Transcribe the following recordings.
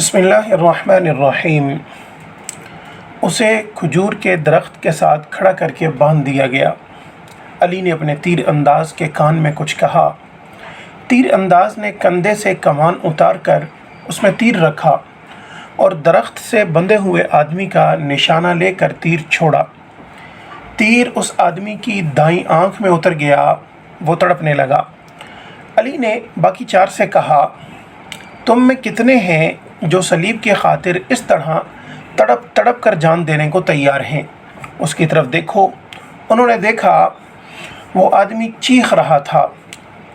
بسم اللہ الرحمن الرحیم۔ اسے کھجور کے درخت کے ساتھ کھڑا کر کے باندھ دیا گیا۔ علی نے اپنے تیر انداز کے کان میں کچھ کہا۔ تیر انداز نے کندھے سے کمان اتار کر اس میں تیر رکھا اور درخت سے بندھے ہوئے آدمی کا نشانہ لے کر تیر چھوڑا۔ تیر اس آدمی کی دائیں آنکھ میں اتر گیا، وہ تڑپنے لگا۔ علی نے باقی چار سے کہا، تم میں کتنے ہیں جو صلیب کی خاطر اس طرح تڑپ تڑپ کر جان دینے کو تیار ہیں؟ اس کی طرف دیکھو۔ انہوں نے دیکھا، وہ آدمی چیخ رہا تھا،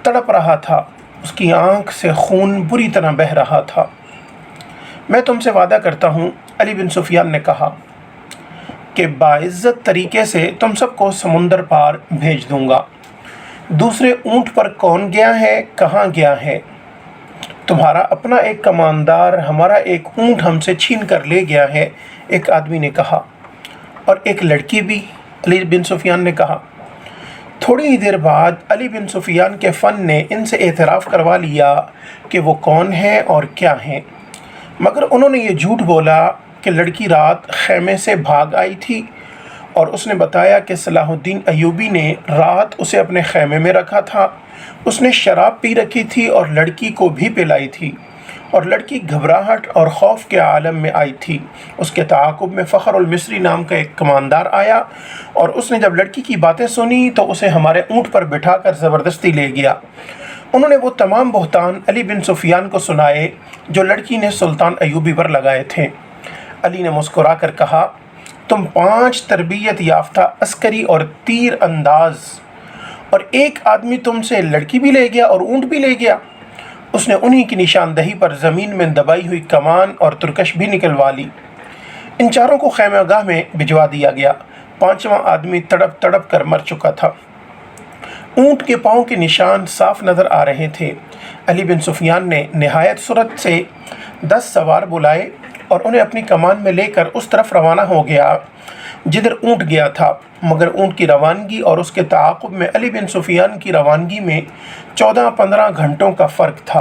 تڑپ رہا تھا، اس کی آنکھ سے خون بری طرح بہہ رہا تھا۔ میں تم سے وعدہ کرتا ہوں، علی بن سفیان نے کہا، کہ باعزت طریقے سے تم سب کو سمندر پار بھیج دوں گا۔ دوسرے اونٹ پر کون گیا ہے، کہاں گیا ہے؟ تمہارا اپنا ایک کماندار ہمارا ایک اونٹ ہم سے چھین کر لے گیا ہے، ایک آدمی نے کہا۔ اور ایک لڑکی بھی، علی بن سفیان نے کہا۔ تھوڑی ہی دیر بعد علی بن سفیان کے فن نے ان سے اعتراف کروا لیا کہ وہ کون ہیں اور کیا ہیں، مگر انہوں نے یہ جھوٹ بولا کہ لڑکی رات خیمے سے بھاگ آئی تھی، اور اس نے بتایا کہ صلاح الدین ایوبی نے رات اسے اپنے خیمے میں رکھا تھا، اس نے شراب پی رکھی تھی اور لڑکی کو بھی پلائی تھی، اور لڑکی گھبراہٹ اور خوف کے عالم میں آئی تھی۔ اس کے تعاقب میں فخر المصری نام کا ایک کماندار آیا، اور اس نے جب لڑکی کی باتیں سنی تو اسے ہمارے اونٹ پر بٹھا کر زبردستی لے گیا۔ انہوں نے وہ تمام بہتان علی بن سفیان کو سنائے جو لڑکی نے سلطان ایوبی پر لگائے تھے۔ علی نے مسکرا کر کہا، تم 5 تربیت یافتہ عسکری اور تیر انداز، اور ایک آدمی تم سے لڑکی بھی لے گیا اور اونٹ بھی لے گیا۔ اس نے انہی کی نشاندہی پر زمین میں دبائی ہوئی کمان اور ترکش بھی نکلوا لی۔ ان چاروں کو خیمہ گاہ میں بھجوا دیا گیا۔ 5واں آدمی تڑپ تڑپ کر مر چکا تھا۔ اونٹ کے پاؤں کے نشان صاف نظر آ رہے تھے۔ علی بن سفیان نے نہایت سرعت سے 10 سوار بلائے اور انہیں اپنی کمان میں لے کر اس طرف روانہ ہو گیا جدھر اونٹ گیا تھا، مگر اونٹ کی روانگی اور اس کے تعاقب میں علی بن سفیان کی روانگی میں 14-15 گھنٹوں کا فرق تھا۔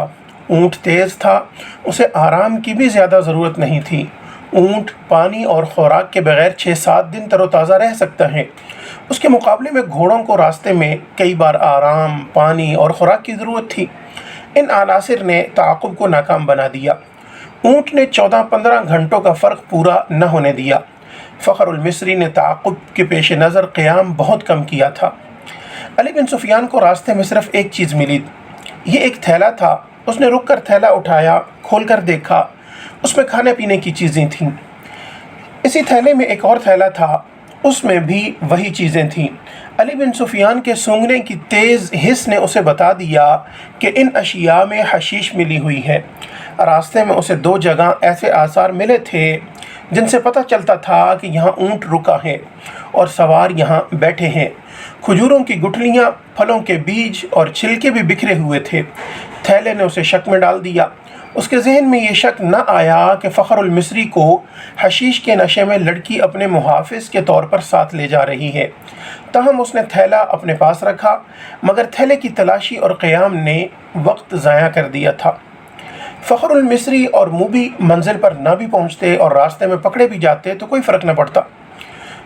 اونٹ تیز تھا، اسے آرام کی بھی زیادہ ضرورت نہیں تھی۔ اونٹ پانی اور خوراک کے بغیر 6-7 دن تر و تازہ رہ سکتا ہے۔ اس کے مقابلے میں گھوڑوں کو راستے میں کئی بار آرام، پانی اور خوراک کی ضرورت تھی۔ ان عناصر نے تعاقب کو ناکام بنا دیا۔ اونٹ نے 14-15 گھنٹوں کا فرق پورا نہ ہونے دیا۔ فخر المصری نے تعاقب کے پیش نظر قیام بہت کم کیا تھا۔ علی بن سفیان کو راستے میں صرف ایک چیز ملی، یہ ایک تھیلا تھا۔ اس نے رک کر تھیلا اٹھایا، کھول کر دیکھا، اس میں کھانے پینے کی چیزیں تھیں۔ اسی تھیلے میں ایک اور تھیلا تھا، اس میں بھی وہی چیزیں تھیں۔ علی بن سفیان کے سونگھنے کی تیز حس نے اسے بتا دیا کہ ان اشیاء میں حشیش ملی ہوئی ہے۔ راستے میں اسے 2 جگہ ایسے آثار ملے تھے جن سے پتہ چلتا تھا کہ یہاں اونٹ رکا ہے اور سوار یہاں بیٹھے ہیں۔ کھجوروں کی گٹھلیاں، پھلوں کے بیج اور چھلکے بھی بکھرے ہوئے تھے۔ تھیلے نے اسے شک میں ڈال دیا۔ اس کے ذہن میں یہ شک نہ آیا کہ فخر المصری کو حشیش کے نشے میں لڑکی اپنے محافظ کے طور پر ساتھ لے جا رہی ہے۔ تاہم اس نے تھیلا اپنے پاس رکھا، مگر تھیلے کی تلاشی اور قیام نے وقت ضائع کر دیا تھا۔ فخر المصری اور موبی منزل پر نہ بھی پہنچتے اور راستے میں پکڑے بھی جاتے تو کوئی فرق نہ پڑتا۔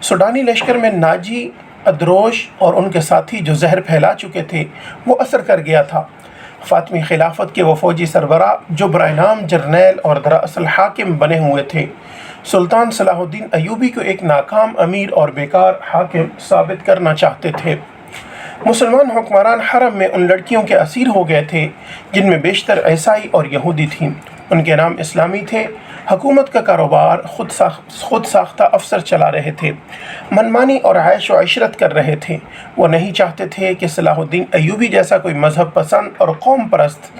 سوڈانی لشکر میں ناجی، ادروش اور ان کے ساتھی جو زہر پھیلا چکے تھے، وہ اثر کر گیا تھا۔ فاطمی خلافت کے وہ فوجی سربراہ جو برائے نام جرنیل اور دراصل حاکم بنے ہوئے تھے، سلطان صلاح الدین ایوبی کو ایک ناکام امیر اور بیکار حاکم ثابت کرنا چاہتے تھے۔ مسلمان حکمران حرم میں ان لڑکیوں کے اسیر ہو گئے تھے جن میں بیشتر عیسائی اور یہودی تھیں۔ ان کے نام اسلامی تھے، حکومت کا کاروبار خود ساختہ افسر چلا رہے تھے، منمانی اور عیش و عشرت کر رہے تھے۔ وہ نہیں چاہتے تھے کہ صلاح الدین ایوبی جیسا کوئی مذہب پسند اور قوم پرست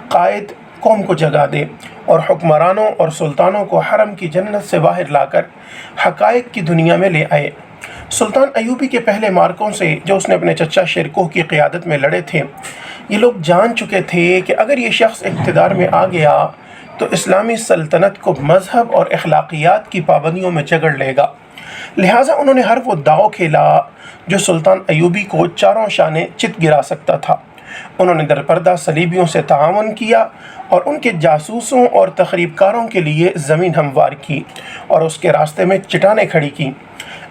قائد قوم کو جگا دے اور حکمرانوں اور سلطانوں کو حرم کی جنت سے باہر لا کر حقائق کی دنیا میں لے آئے۔ سلطان ایوبی کے پہلے مارکوں سے جو اس نے اپنے چچا شیرکوہ کی قیادت میں لڑے تھے، یہ لوگ جان چکے تھے کہ اگر یہ شخص اقتدار میں آ گیا تو اسلامی سلطنت کو مذہب اور اخلاقیات کی پابندیوں میں جکڑ لے گا۔ لہٰذا انہوں نے ہر وہ داؤ کھیلا جو سلطان ایوبی کو چاروں شانے چت گرا سکتا تھا۔ انہوں نے درپردہ صلیبیوں سے تعاون کیا اور ان کے جاسوسوں اور تخریب کاروں کے لیے زمین ہموار کی اور اس کے راستے میں چٹانیں کھڑی کی۔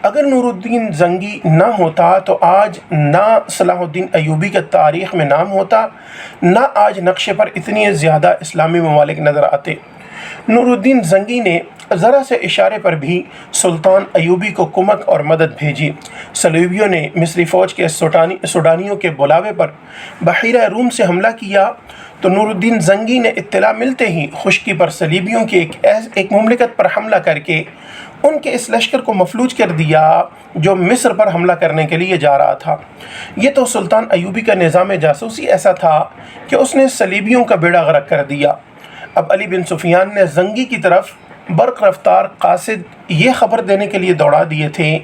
اگر نور الدین زنگی نہ ہوتا تو آج نہ صلاح الدین ایوبی کا تاریخ میں نام ہوتا، نہ آج نقشے پر اتنی زیادہ اسلامی ممالک نظر آتے۔ نور الدین زنگی نے ذرا سے اشارے پر بھی سلطان ایوبی کو کمک اور مدد بھیجی۔ صلیبیوں نے مصری فوج کے سوڈانیوں کے بلاوے پر بحیرہ روم سے حملہ کیا تو نور الدین زنگی نے اطلاع ملتے ہی خشکی پر صلیبیوں کی ایک مملکت پر حملہ کر کے ان کے اس لشکر کو مفلوج کر دیا جو مصر پر حملہ کرنے کے لیے جا رہا تھا۔ یہ تو سلطان ایوبی کا نظام جاسوسی ایسا تھا کہ اس نے صلیبیوں کا بیڑا غرق کر دیا۔ اب علی بن سفیان نے زنگی کی طرف برق رفتار قاصد یہ خبر دینے کے لیے دوڑا دیے تھے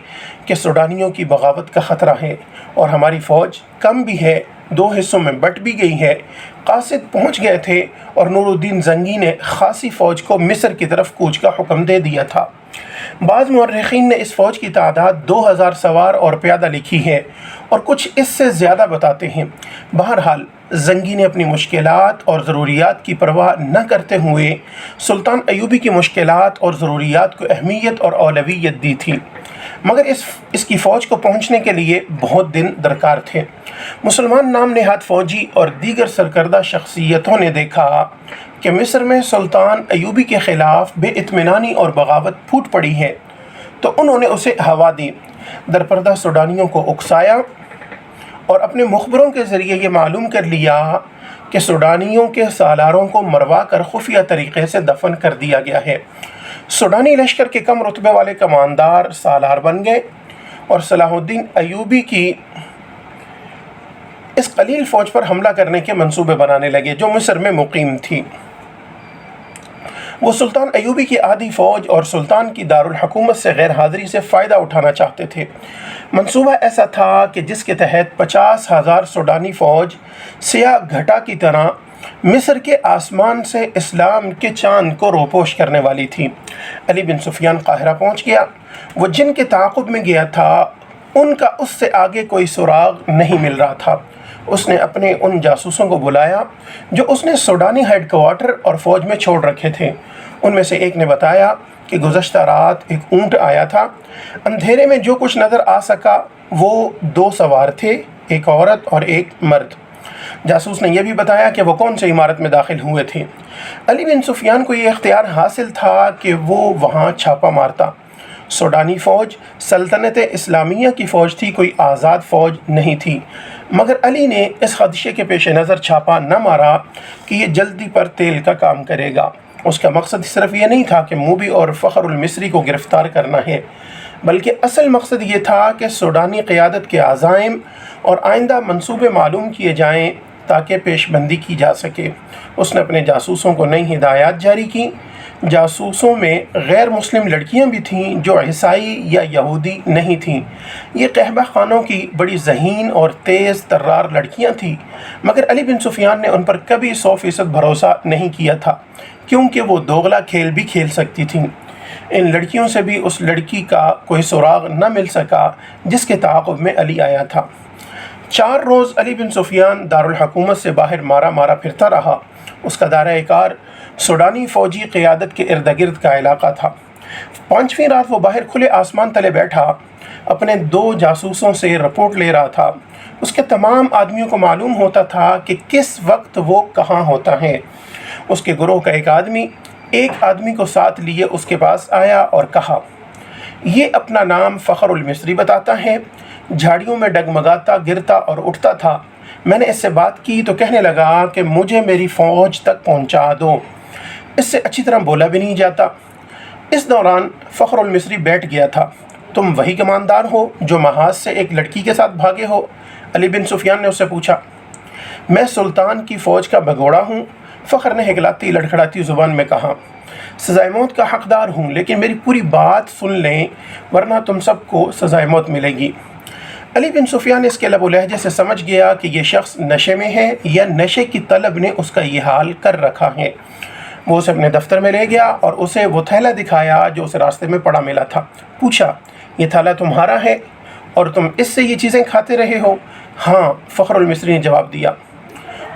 کہ سوڈانیوں کی بغاوت کا خطرہ ہے اور ہماری فوج کم بھی ہے، 2 حصوں میں بٹ بھی گئی ہے۔ قاصد پہنچ گئے تھے اور نور الدین زنگی نے خاصی فوج کو مصر کی طرف کوچ کا حکم دے دیا تھا۔ بعض مورخین نے اس فوج کی تعداد 2000 سوار اور پیادہ لکھی ہے اور کچھ اس سے زیادہ بتاتے ہیں۔ بہرحال زنگی نے اپنی مشکلات اور ضروریات کی پرواہ نہ کرتے ہوئے سلطان ایوبی کی مشکلات اور ضروریات کو اہمیت اور اولویت دی تھی، مگر اس کی فوج کو پہنچنے کے لیے بہت دن درکار تھے۔ مسلمان نام نہاد فوجی اور دیگر سرکردہ شخصیتوں نے دیکھا کہ مصر میں سلطان ایوبی کے خلاف بے اطمینانی اور بغاوت پھوٹ پڑی ہے، تو انہوں نے اسے ہوا دی، درپردہ سوڈانیوں کو اکسایا اور اپنے مخبروں کے ذریعے یہ معلوم کر لیا کہ سوڈانیوں کے سالاروں کو مروا کر خفیہ طریقے سے دفن کر دیا گیا ہے۔ سوڈانی لشکر کے کم رتبے والے کماندار سالار بن گئے اور صلاح الدین ایوبی کی اس قلیل فوج پر حملہ کرنے کے منصوبے بنانے لگے جو مصر میں مقیم تھی۔ وہ سلطان ایوبی کی آدھی فوج اور سلطان کی دارالحکومت سے غیر حاضری سے فائدہ اٹھانا چاہتے تھے۔ منصوبہ ایسا تھا کہ جس کے تحت 50,000 سوڈانی فوج سیاہ گھٹا کی طرح مصر کے آسمان سے اسلام کے چاند کو روپوش کرنے والی تھی۔ علی بن سفیان قاہرہ پہنچ گیا۔ وہ جن کے تعاقب میں گیا تھا ان کا اس سے آگے کوئی سراغ نہیں مل رہا تھا۔ اس نے اپنے ان جاسوسوں کو بلایا جو اس نے سوڈانی ہیڈ کوارٹر اور فوج میں چھوڑ رکھے تھے۔ ان میں سے ایک نے بتایا کہ گزشتہ رات ایک اونٹ آیا تھا، اندھیرے میں جو کچھ نظر آ سکا وہ 2 سوار تھے، ایک عورت اور ایک مرد۔ جاسوس نے یہ بھی بتایا کہ وہ کون سی عمارت میں داخل ہوئے تھے۔ علی بن سفیان کو یہ اختیار حاصل تھا کہ وہ وہاں چھاپا مارتا۔ سوڈانی فوج سلطنت اسلامیہ کی فوج تھی، کوئی آزاد فوج نہیں تھی، مگر علی نے اس خدشے کے پیش نظر چھاپا نہ مارا کہ یہ جلدی پر تیل کا کام کرے گا۔ اس کا مقصد صرف یہ نہیں تھا کہ موبی اور فخر المصری کو گرفتار کرنا ہے، بلکہ اصل مقصد یہ تھا کہ سوڈانی قیادت کے عزائم اور آئندہ منصوبے معلوم کیے جائیں تاکہ پیش بندی کی جا سکے۔ اس نے اپنے جاسوسوں کو نئی ہدایات جاری کی۔ جاسوسوں میں غیر مسلم لڑکیاں بھی تھیں جو عیسائی یا یہودی نہیں تھیں۔ یہ قہبہ خانوں کی بڑی ذہین اور تیز ترار لڑکیاں تھیں، مگر علی بن سفیان نے ان پر کبھی 100% بھروسہ نہیں کیا تھا کیونکہ وہ دوغلا کھیل بھی کھیل سکتی تھیں۔ ان لڑکیوں سے بھی اس لڑکی کا کوئی سراغ نہ مل سکا جس کے تعاقب میں علی آیا تھا۔ 4 روز علی بن سفیان دارالحکومت سے باہر مارا پھرتا رہا۔ اس کا دائرہ کار سوڈانی فوجی قیادت کے ارد گرد کا علاقہ تھا۔ 5ویں رات وہ باہر کھلے آسمان تلے بیٹھا اپنے 2 جاسوسوں سے رپورٹ لے رہا تھا۔ اس کے تمام آدمیوں کو معلوم ہوتا تھا کہ کس وقت وہ کہاں ہوتا ہے۔ اس کے گروہ کا ایک آدمی کو ساتھ لیے اس کے پاس آیا اور کہا، یہ اپنا نام فخر المصری بتاتا ہے، جھاڑیوں میں ڈگمگاتا گرتا اور اٹھتا تھا۔ میں نے اس سے بات کی تو کہنے لگا کہ مجھے میری فوج تک پہنچا دو، اس سے اچھی طرح بولا بھی نہیں جاتا۔ اس دوران فخر المصری بیٹھ گیا تھا۔ تم وہی کماندار ہو جو محاذ سے ایک لڑکی کے ساتھ بھاگے ہو؟ علی بن سفیان نے اس سے پوچھا۔ میں سلطان کی فوج کا بھگوڑا ہوں، فخر نے ہکلاتی لڑکھڑاتی زبان میں کہا۔ سزائے موت کا حقدار ہوں، لیکن میری پوری بات سن لیں ورنہ تم سب کو سزائے موت ملے گی۔ علی بن سفیان اس کے لب و لہجے سے سمجھ گیا کہ یہ شخص نشے میں ہے یا نشے کی طلب نے اس کا یہ حال کر رکھا ہے۔ وہ اسے اپنے دفتر میں لے گیا اور اسے وہ تھیلا دکھایا جو اسے راستے میں پڑا ملا تھا۔ پوچھا، یہ تھیلا تمہارا ہے اور تم اس سے یہ چیزیں کھاتے رہے ہو؟ ہاں، فخر المصری نے جواب دیا۔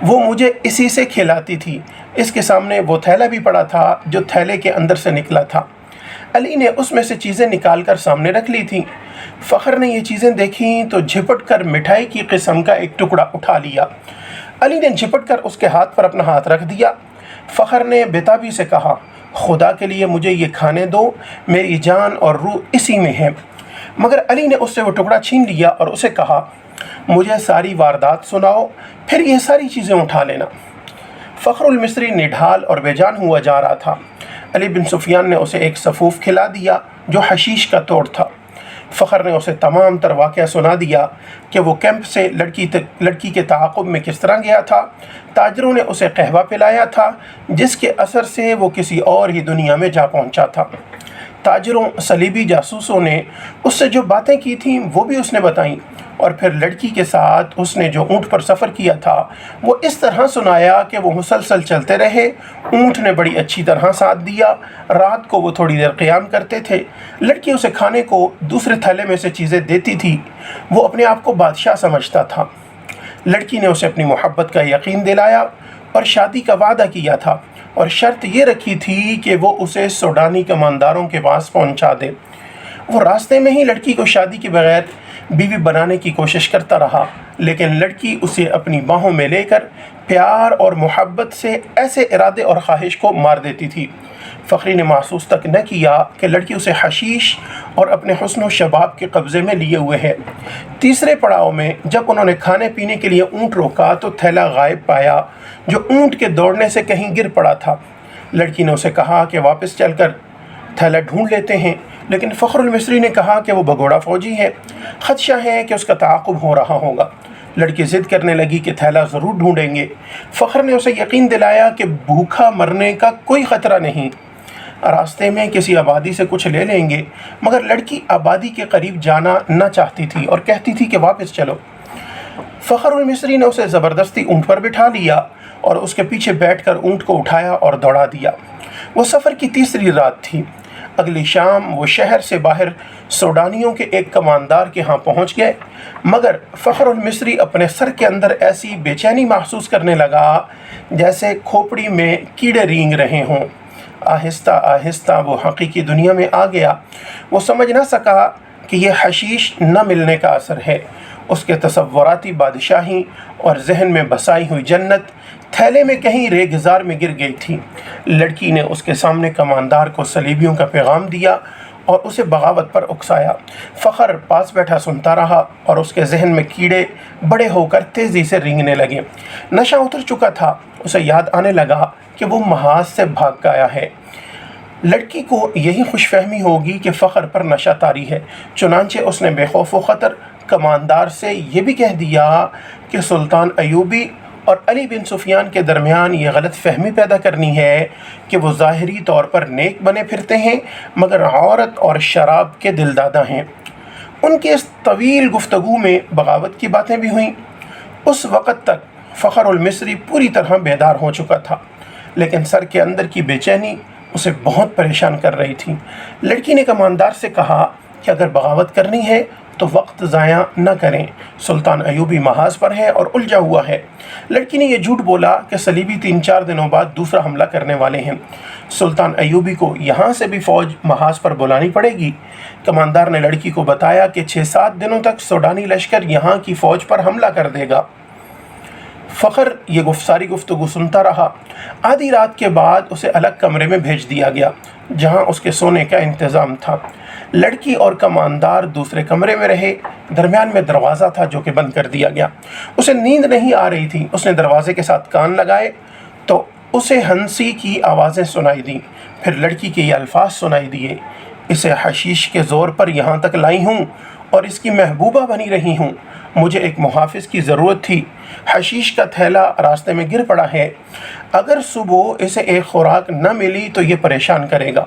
وہ مجھے اسی سے کھلاتی تھی۔ اس کے سامنے وہ تھیلا بھی پڑا تھا جو تھیلے کے اندر سے نکلا تھا۔ علی نے اس میں سے چیزیں نکال کر سامنے رکھ لی تھیں۔ فخر نے یہ چیزیں دیکھیں تو جھپٹ کر مٹھائی کی قسم کا ایک ٹکڑا اٹھا لیا۔ علی نے جھپٹ کر اس کے ہاتھ پر اپنا ہاتھ رکھ دیا۔ فخر نے بےتابی سے کہا، خدا کے لیے مجھے یہ کھانے دو، میری جان اور روح اسی میں ہے۔ مگر علی نے اس سے وہ ٹکڑا چھین لیا اور اسے کہا، مجھے ساری واردات سناؤ، پھر یہ ساری چیزیں اٹھا لینا۔ فخر المصری نڈھال اور بے جان ہوا جا رہا تھا۔ علی بن سفیان نے اسے ایک سفوف کھلا دیا جو حشیش کا توڑ تھا۔ فخر نے اسے تمام تر واقعہ سنا دیا کہ وہ کیمپ سے لڑکی کے تعاقب میں کس طرح گیا تھا۔ تاجروں نے اسے قہوہ پلایا تھا جس کے اثر سے وہ کسی اور ہی دنیا میں جا پہنچا تھا۔ تاجروں، صلیبی جاسوسوں نے اس سے جو باتیں کی تھیں وہ بھی اس نے بتائیں، اور پھر لڑکی کے ساتھ اس نے جو اونٹ پر سفر کیا تھا وہ اس طرح سنایا کہ وہ مسلسل چلتے رہے۔ اونٹ نے بڑی اچھی طرح ساتھ دیا۔ رات کو وہ تھوڑی دیر قیام کرتے تھے۔ لڑکی اسے کھانے کو دوسرے تھیلے میں سے چیزیں دیتی تھی۔ وہ اپنے آپ کو بادشاہ سمجھتا تھا۔ لڑکی نے اسے اپنی محبت کا یقین دلایا اور شادی کا وعدہ کیا تھا، اور شرط یہ رکھی تھی کہ وہ اسے سوڈانی کمانداروں کے پاس پہنچا دے۔ وہ راستے میں ہی لڑکی کو شادی کے بغیر بیوی بنانے کی کوشش کرتا رہا، لیکن لڑکی اسے اپنی باہوں میں لے کر پیار اور محبت سے ایسے ارادے اور خواہش کو مار دیتی تھی۔ فخری نے محسوس تک نہ کیا کہ لڑکی اسے حشیش اور اپنے حسن و شباب کے قبضے میں لیے ہوئے ہے۔ تیسرے پڑاؤ میں جب انہوں نے کھانے پینے کے لیے اونٹ روکا تو تھیلا غائب پایا جو اونٹ کے دوڑنے سے کہیں گر پڑا تھا۔ لڑکی نے اسے کہا کہ واپس چل کر تھیلا ڈھونڈ لیتے ہیں، لیکن فخر المصری نے کہا کہ وہ بگوڑا فوجی ہے، خدشہ ہے کہ اس کا تعاقب ہو رہا ہوگا۔ لڑکی ضد کرنے لگی کہ تھیلا ضرور ڈھونڈیں گے۔ فخر نے اسے یقین دلایا کہ بھوکا مرنے کا کوئی خطرہ نہیں، راستے میں کسی آبادی سے کچھ لے لیں گے۔ مگر لڑکی آبادی کے قریب جانا نہ چاہتی تھی اور کہتی تھی کہ واپس چلو۔ فخر المصری نے اسے زبردستی اونٹ پر بٹھا لیا اور اس کے پیچھے بیٹھ کر اونٹ کو اٹھایا اور دوڑا دیا۔ وہ سفر کی تیسری رات تھی۔ اگلی شام وہ شہر سے باہر سوڈانیوں کے ایک کماندار کے ہاں پہنچ گئے، مگر فخر المصری اپنے سر کے اندر ایسی بے چینی محسوس کرنے لگا جیسے کھوپڑی میں کیڑے رینگ رہے ہوں۔ آہستہ آہستہ وہ حقیقی دنیا میں آ گیا۔ وہ سمجھ نہ سکا کہ یہ حشیش نہ ملنے کا اثر ہے۔ اس کے تصوراتی بادشاہی اور ذہن میں بسائی ہوئی جنت تھیلے میں کہیں ریگزار میں گر گئی تھی۔ لڑکی نے اس کے سامنے کماندار کو صلیبیوں کا پیغام دیا اور اسے بغاوت پر اکسایا۔ فخر پاس بیٹھا سنتا رہا اور اس کے ذہن میں کیڑے بڑے ہو کر تیزی سے رینگنے لگے۔ نشہ اتر چکا تھا۔ اسے یاد آنے لگا کہ وہ محاذ سے بھاگ گیا ہے۔ لڑکی کو یہی خوش فہمی ہوگی کہ فخر پر نشہ طاری ہے، چنانچہ اس نے بے خوف و خطر کماندار سے یہ بھی کہہ دیا کہ سلطان ایوبی اور علی بن سفیان کے درمیان یہ غلط فہمی پیدا کرنی ہے کہ وہ ظاہری طور پر نیک بنے پھرتے ہیں مگر عورت اور شراب کے دلدادہ ہیں۔ ان کی اس طویل گفتگو میں بغاوت کی باتیں بھی ہوئیں۔ اس وقت تک فخر المصری پوری طرح بیدار ہو چکا تھا، لیکن سر کے اندر کی بے چینی اسے بہت پریشان کر رہی تھی۔ لڑکی نے کماندار سے کہا کہ اگر بغاوت کرنی ہے تو وقت ضائع نہ کریں، سلطان ایوبی محاذ پر ہے اور الجھا ہوا ہے۔ لڑکی نے یہ جھوٹ بولا کہ صلیبی 3-4 دنوں بعد دوسرا حملہ کرنے والے ہیں، سلطان ایوبی کو یہاں سے بھی فوج محاذ پر بلانی پڑے گی۔ کماندار نے لڑکی کو بتایا کہ 6-7 دنوں تک سوڈانی لشکر یہاں کی فوج پر حملہ کر دے گا۔ فخر یہ ساری گفتگو سنتا رہا۔ آدھی رات کے بعد اسے الگ کمرے میں بھیج دیا گیا جہاں اس کے سونے کا انتظام تھا۔ لڑکی اور کماندار دوسرے کمرے میں رہے۔ درمیان میں دروازہ تھا جو کہ بند کر دیا گیا۔ اسے نیند نہیں آ رہی تھی۔ اس نے دروازے کے ساتھ کان لگائے تو اسے ہنسی کی آوازیں سنائی دیں۔ پھر لڑکی کے یہ الفاظ سنائی دیے، اسے حشیش کے زور پر یہاں تک لائی ہوں اور اس کی محبوبہ بنی رہی ہوں۔ مجھے ایک محافظ کی ضرورت تھی۔ حشیش کا تھیلا راستے میں گر پڑا ہے۔ اگر صبح اسے ایک خوراک نہ ملی تو یہ پریشان کرے گا۔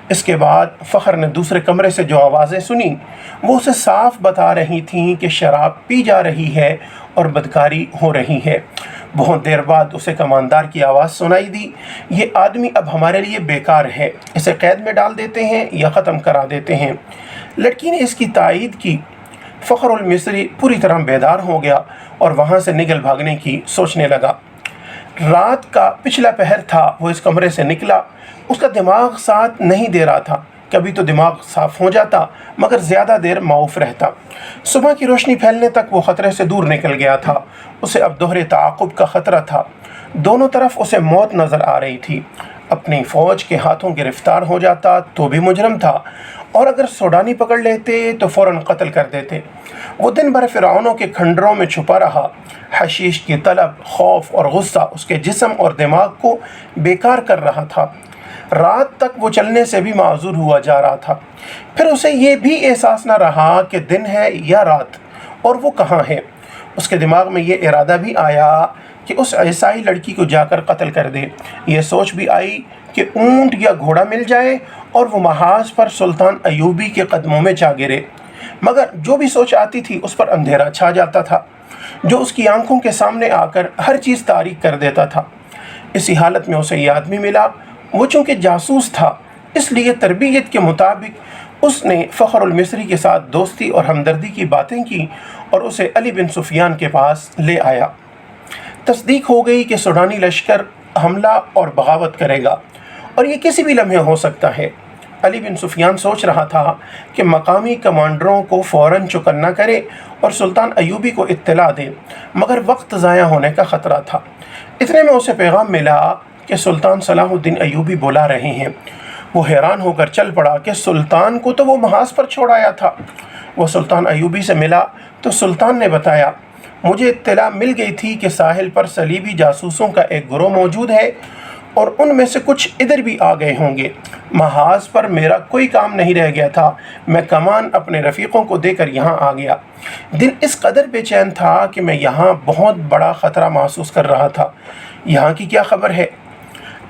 اس کے بعد فخر نے دوسرے کمرے سے جو آوازیں سنی وہ اسے صاف بتا رہی تھیں کہ شراب پی جا رہی ہے اور بدکاری ہو رہی ہے۔ بہت دیر بعد اسے کماندار کی آواز سنائی دی، یہ آدمی اب ہمارے لیے بیکار ہے، اسے قید میں ڈال دیتے ہیں یا ختم کرا دیتے ہیں۔ لڑکی نے اس کی تائید کی۔ فخر المصری پوری طرح بیدار ہو گیا اور وہاں سے نگل بھاگنے کی سوچنے لگا۔ رات کا پچھلا پہر تھا، وہ اس کمرے سے نکلا، اس کا دماغ ساتھ نہیں دے رہا تھا، کبھی تو دماغ صاف ہو جاتا مگر زیادہ دیر معاف رہتا۔ صبح کی روشنی پھیلنے تک وہ خطرے سے دور نکل گیا تھا، اسے اب دوہرے تعاقب کا خطرہ تھا، دونوں طرف اسے موت نظر آ رہی تھی۔ اپنی فوج کے ہاتھوں گرفتار ہو جاتا تو بھی مجرم تھا، اور اگر سوڈانی پکڑ لیتے تو فوراً قتل کر دیتے۔ وہ دن بھر فرعونوں کے کھنڈروں میں چھپا رہا، حشیش کی طلب، خوف اور غصہ اس کے جسم اور دماغ کو بیکار کر رہا تھا۔ رات تک وہ چلنے سے بھی معذور ہوا جا رہا تھا۔ پھر اسے یہ بھی احساس نہ رہا کہ دن ہے یا رات، اور وہ کہاں ہے۔ اس کے دماغ میں یہ ارادہ بھی آیا کہ اس عیسائی لڑکی کو جا کر قتل کر دے۔ یہ سوچ بھی آئی کہ اونٹ یا گھوڑا مل جائے اور وہ محاذ پر سلطان ایوبی کے قدموں میں جا گرے، مگر جو بھی سوچ آتی تھی اس پر اندھیرا چھا جاتا تھا، جو اس کی آنکھوں کے سامنے آ کر ہر چیز تاریک کر دیتا تھا۔ اسی حالت میں اسے یہ آدمی ملا۔ وہ چونکہ جاسوس تھا، اس لیے تربیت کے مطابق اس نے فخر المصری کے ساتھ دوستی اور ہمدردی کی باتیں کی اور اسے علی بن سفیان کے پاس لے آیا۔ تصدیق ہو گئی کہ سوڈانی لشکر حملہ اور بغاوت کرے گا، اور یہ کسی بھی لمحے ہو سکتا ہے۔ علی بن سفیان سوچ رہا تھا کہ مقامی کمانڈروں کو فوراً چکن نہ کرے اور سلطان ایوبی کو اطلاع دے، مگر وقت ضائع ہونے کا خطرہ تھا۔ اتنے میں اسے پیغام ملا کہ سلطان صلاح الدین ایوبی بلا رہے ہیں۔ وہ حیران ہو کر چل پڑا کہ سلطان کو تو وہ محاذ پر چھوڑ آیا تھا۔ وہ سلطان ایوبی سے ملا تو سلطان نے بتایا، مجھے اطلاع مل گئی تھی کہ ساحل پر صلیبی جاسوسوں کا ایک گروہ موجود ہے اور ان میں سے کچھ ادھر بھی آ گئے ہوں گے۔ محاذ پر میرا کوئی کام نہیں رہ گیا تھا، میں کمان اپنے رفیقوں کو دے کر یہاں آ گیا۔ دل اس قدر بے چین تھا کہ میں یہاں بہت بڑا خطرہ محسوس کر رہا تھا۔ یہاں کی کیا خبر ہے؟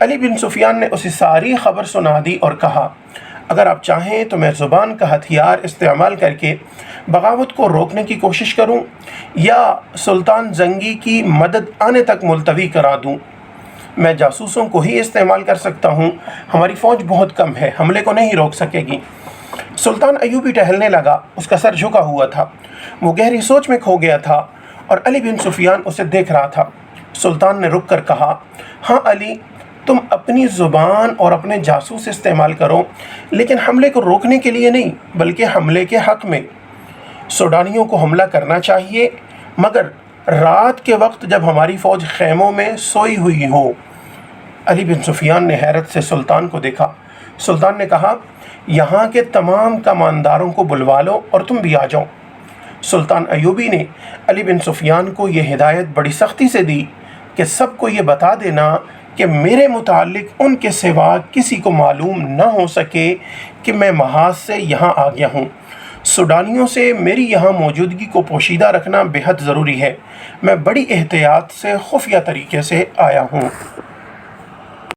علی بن سفیان نے اسے ساری خبر سنا دی اور کہا، اگر آپ چاہیں تو میں زبان کا ہتھیار استعمال کر کے بغاوت کو روکنے کی کوشش کروں یا سلطان زنگی کی مدد آنے تک ملتوی کرا دوں۔ میں جاسوسوں کو ہی استعمال کر سکتا ہوں، ہماری فوج بہت کم ہے، حملے کو نہیں روک سکے گی۔ سلطان ایوبی ٹہلنے لگا، اس کا سر جھکا ہوا تھا، وہ گہری سوچ میں کھو گیا تھا اور علی بن سفیان اسے دیکھ رہا تھا۔ سلطان نے رک کر کہا، ہاں علی، تم اپنی زبان اور اپنے جاسوس استعمال کرو، لیکن حملے کو روکنے کے لیے نہیں بلکہ حملے کے حق میں۔ سوڈانیوں کو حملہ کرنا چاہیے، مگر رات کے وقت جب ہماری فوج خیموں میں سوئی ہوئی ہو۔ علی بن سفیان نے حیرت سے سلطان کو دیکھا۔ سلطان نے کہا، یہاں کے تمام کمانداروں کو بلوا لو اور تم بھی آ جاؤ۔ سلطان ایوبی نے علی بن سفیان کو یہ ہدایت بڑی سختی سے دی کہ سب کو یہ بتا دینا کہ میرے متعلق ان کے سوا کسی کو معلوم نہ ہو سکے کہ میں محاذ سے یہاں آ گیا ہوں۔ سوڈانیوں سے میری یہاں موجودگی کو پوشیدہ رکھنا بے حد ضروری ہے۔ میں بڑی احتیاط سے خفیہ طریقے سے آیا ہوں۔